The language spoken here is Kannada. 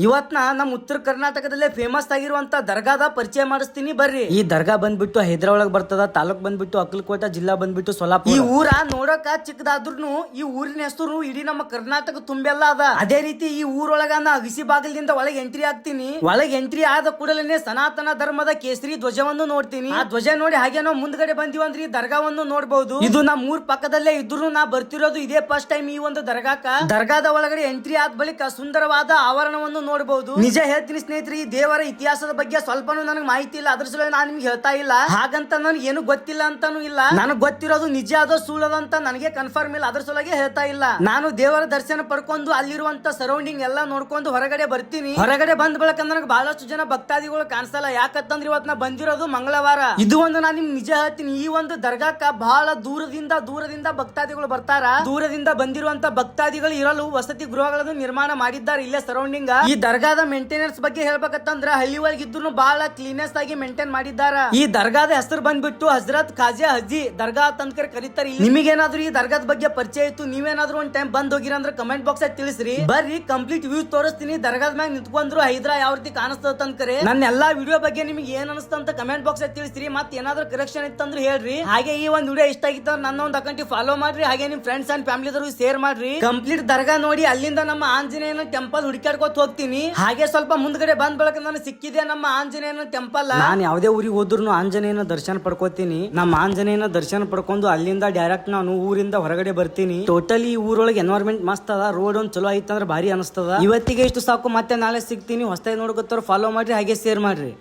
ಇವತ್ನ ನಮ್ಮ ಉತ್ತರ ಕರ್ನಾಟಕದಲ್ಲೇ ಫೇಮಸ್ ಆಗಿರುವಂತ ದರ್ಗಾದ ಪರಿಚಯ ಮಾಡಿಸ್ತೀನಿ ಬರ್ರಿ. ಈ ದರ್ಗಾ ಬಂದ್ಬಿಟ್ಟು ಹೈದರಾಬಾದ್ ಒಳಗ್ ಬರ್ತದ. ತಾಲೂಕ್ ಬಂದ್ಬಿಟ್ಟು ಅಕ್ಕಲಕೋಟ, ಜಿಲ್ಲಾ ಬಂದ್ಬಿಟ್ಟು ಸೊಲ್ಲಾಪುರ. ಈ ಊರ ನೋಡಕ ಚಿಕ್ಕದಾದ್ರೂ ಈ ಊರಿನ ಹೆಸರು ಇಡೀ ನಮ್ಮ ಕರ್ನಾಟಕ ತುಂಬೆಲ್ಲ ಅದ. ಅದೇ ರೀತಿ ಈ ಊರೊಳಗ ನಾ ಅಗಸಿ ಬಾಗಿಲಿಂದ ಒಳಗೆ ಎಂಟ್ರಿ ಆಗ್ತೀನಿ. ಒಳಗೆ ಎಂಟ್ರಿ ಆದ ಕೂಡಲೇ ಸನಾತನ ಧರ್ಮದ ಕೇಸರಿ ಧ್ವಜವನ್ನು ನೋಡ್ತೀನಿ. ಆ ಧ್ವಜ ನೋಡಿ ಹಾಗೆ ನಾವು ಮುಂದ್ಗಡೆ ಬಂದಿವಂದ್ರಿ ಈ ದರ್ಗಾವನ್ನು ನೋಡಬಹುದು. ಇದು ನಮ್ಮ ಊರ್ ಪಕ್ಕದಲ್ಲೇ ಇದ್ರು ನಾ ಬರ್ತಿರೋದು ಇದೇ ಫಸ್ಟ್ ಟೈಮ್ ಈ ಒಂದು ದರ್ಗಾಕ. ದರ್ಗಾದ ಒಳಗಡೆ ಎಂಟ್ರಿ ಆದ ಬಳಿಕ ಸುಂದರವಾದ ಆವರಣವನ್ನು ನೋಡಬಹುದು. ನಿಜ ಹೇಳ್ತೀನಿ ಸ್ನೇಹಿತರೆ, ಈ ದೇವರ ಇತಿಹಾಸದ ಬಗ್ಗೆ ಸ್ವಲ್ಪನೂ ನನಗೆ ಮಾಹಿತಿ ಇಲ್ಲ. ಅದ್ರ ಸಲುವಾಗಿ ನಾನು ನಿಮ್ಗೆ ಹೇಳ್ತಾ ಇಲ್ಲ. ಹಾಗಂತ ನನಗೆ ಏನು ಗೊತ್ತಿಲ್ಲ ಅಂತಾನು ಇಲ್ಲ. ನನಗೆ ಗೊತ್ತಿರೋದು ನಿಜ ಅದೋ ಸುಳ್ಳದ ಅಂತ ನನಗೆ ಕನ್ಫರ್ಮ್ ಇಲ್ಲ. ಅದ್ರ ಸಲುವಾಗಿ ಹೇಳ್ತಾ ಇಲ್ಲ. ನಾನು ದೇವರ ದರ್ಶನ ಪಡ್ಕೊಂಡು ಅಲ್ಲಿರುವಂತ ಸರೌಂಡಿಂಗ್ ಎಲ್ಲ ನೋಡ್ಕೊಂಡು ಹೊರಗಡೆ ಬರ್ತೀನಿ. ಹೊರಗಡೆ ಬಂದ ಬಳಿಕ ನನಗೆ ಬಹಳಷ್ಟು ಜನ ಭಕ್ತಾದಿಗಳು ಕಾಣಿಸಲ್ಲ. ಯಾಕಂತಂದ್ರೆ ಇವತ್ತು ನಾ ಬಂದಿರೋದು ಮಂಗಳವಾರ. ಇದು ಒಂದು ನಾನು ನಿಮ್ಗೆ ನಿಜ ಹೇಳ್ತೀನಿ. ಈ ಒಂದು ದರ್ಗಾಕ್ಕ ಬಹಳ ದೂರದಿಂದ ಭಕ್ತಾದಿಗಳು ಬರ್ತಾರ. ದೂರದಿಂದ ಬಂದಿರುವಂತ ಭಕ್ತಾದಿಗಳು ಇರಲು ವಸತಿ ಗೃಹಗಳನ್ನು ನಿರ್ಮಾಣ ಮಾಡಿದ್ದಾರೆ ಇಲ್ಲೇ ಸರೌಂಡಿಂಗ್. ಈ ದರ್ಗಾದ ಮೇಂಟೆನೆನ್ಸ್ ಬಗ್ಗೆ ಹೇಳ್ಬೇಕಂತಂದ್ರ ಹಳ್ಳಿ ಒಳಗೆ ಇದ್ರು ಬಹಳ ಕ್ಲೀನೆಸ್ ಆಗಿ ಮೇಂಟೈನ್ ಮಾಡಿದ್ದಾರ. ಈ ದರ್ಗಾದ ಹೆಸರು ಬಂದ್ಬಿಟ್ಟು ಹಜರತ್ ಖಾಜಾ ಹಜಿ ದರ್ಗಾ ಅಂತ ಕರೀತಾರೆ. ನಿಮಗೇನಾದ್ರೂ ಈ ದರ್ಗಾದ ಬಗ್ಗೆ ಪರಿಚಯ ಇತ್ತು, ನೀವೇನಾದ್ರೂ ಒಂದ್ ಟೈಮ್ ಬಂದ್ ಹೋಗಿರ ಅಂದ್ರೆ ಕಮೆಂಟ್ ಬಾಕ್ಸ್ ಅಲ್ಲಿ ತಿಳಿಸ್ರಿ. ಬರ್ರಿ ಕಂಪ್ಲೀಟ್ ವ್ಯೂ ತೋರಿಸ್ತೀನಿ. ದರ್ಗಾದ ಮ್ಯಾಗ ನಿಂತ್ಕೊಂಡ್ರು ಹೈದರಾ ಯಾವ ರೀತಿ ಕಾಣಿಸ್ತದ ಅಂತಕರೆ. ನನ್ನ ಎಲ್ಲಾ ವಿಡಿಯೋ ಬಗ್ಗೆ ನಿಮ್ಗೆ ಏನ್ ಅನಿಸ್ತ ಅಂತ ಕಮೆಂಟ್ ಬಾಕ್ಸ್ ಅಲ್ಲಿ ತಿಳಿಸ್ರಿ. ಮತ್ತೆ ಏನಾದ್ರೂ ಕರೆಕ್ಷನ್ ಇತ್ತಂದ್ರೆ ಹೇಳ್ರಿ. ಹಾಗೆ ಈ ಒಂದು ವಿಡಿಯೋ ಇಷ್ಟ ಆಗಿತ್ತ ನನ್ನ ಒಂದು ಅಕೌಂಟ್ ಫಾಲೋ ಮಾಡ್ರಿ. ಹಾಗೆ ನಿಮ್ ಫ್ರೆಂಡ್ಸ್ ಅಂಡ್ ಫ್ಯಾಮಿಲಿ ಶೇರ್ ಮಾಡ್ರಿ. ಕಂಪ್ಲೀಟ್ ದರ್ಗಾ ನೋಡಿ ಅಲ್ಲಿಂದ ನಮ್ಮ ಆಂಜನೇಯನ ಟೆಂಪಲ್ ಹುಡುಕಾಡ್ಕೋತ ಹೋಗ್ತೀನಿ. ಹಾಗೆ ಸ್ವಲ್ಪ ಮುಂದ್ಗಡೆ ಬಂದ್ ಬಳಕ ನಾನು ಸಿಕ್ಕಿದೆ ನಮ್ಮ ಆಂಜನೇಯನ ಟೆಂಪಲ್. ನಾನು ಯಾವ್ದೇ ಊರಿಗೆ ಹೋದ್ರು ಆಂಜನೇಯನ ದರ್ಶನ ಪಡ್ಕೋತೀನಿ. ನಮ್ಮ ಆಂಜನೇಯನ ದರ್ಶನ ಪಡ್ಕೊಂಡು ಅಲ್ಲಿಂದ ಡೈರೆಕ್ಟ್ ನಾನು ಊರಿಂದ ಹೊರಗಡೆ ಬರ್ತೀನಿ. ಟೋಟಲಿ ಈ ಊರೊಳಗೆ ಎನ್ವೈರ್ಮೆಂಟ್ ಮಸ್ತ್ ಅದ. ರೋಡ್ ಒಂದ್ ಚಲೋ ಐತಂದ್ರೆ ಭಾರಿ ಅನಿಸ್ತದ. ಇವತ್ತಿಗೆ ಇಷ್ಟು ಸಾಕು. ಮತ್ತೆ ನಾಳೆ ಸಿಗ್ತೀನಿ. ಹೊಸದಾಗಿ ನೋಡ್ಕೊತಾರ ಫಾಲೋ ಮಾಡ್ರಿ. ಹಾಗೆ ಶೇರ್ ಮಾಡ್ರಿ.